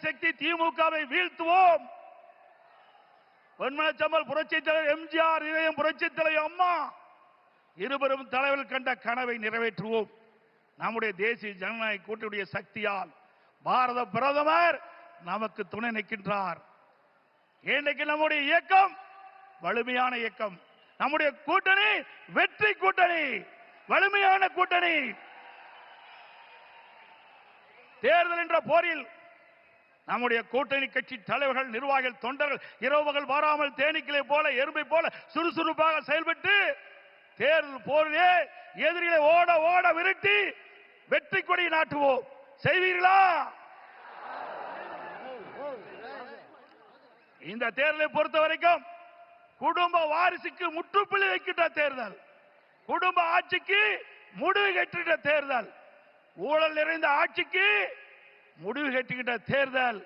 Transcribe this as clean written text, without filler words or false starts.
சக்தி திமுகவை வீழ்த்துவோம். பொன்மனச்சம்பல் புரட்சி தலைவர் எம்ஜிஆர், இதயம் புரட்சி தலைவர் அம்மா இருவரும் தலைவர்கள் கண்ட கனவை நிறைவேற்றுவோம். நம்முடைய தேசிய ஜனநாயக கூட்டணியுடைய சக்தியால் பாரத பிரதமர் நமக்கு துணை நிற்கின்றார். இன்றைக்கு நம்முடைய இயக்கம் வலிமையான இயக்கம். நம்முடைய கூட்டணி வெற்றி கூட்டணி, வலிமையான கூட்டணி. தேர்தல் என்ற போரில் நம்முடைய கூட்டணி கட்சி தலைவர்கள், நிர்வாகிகள், தொண்டர்கள் இரவுகள் வாராமல் தேனீக்களை போல, எறும்பை போல சுறுசுறுப்பாக செயல்பட்டு தேர்தல் போரிலே எதிரிகளை ஓட ஓட விரட்டி வெற்றி கொடி நாட்டுவோம். செய்வீர்களா? இந்த தேர்தலை பொறுத்த வரைக்கும் குடும்ப வாரிசுக்கு முற்றுப்புள்ளி வைக்கின்ற தேர்தல், குடும்ப ஆட்சிக்கு முடிவு கட்டுகின்ற தேர்தல், ஊழல் நிறைந்த ஆட்சிக்கு முடிவு கட்டுகின்ற தேர்தல்.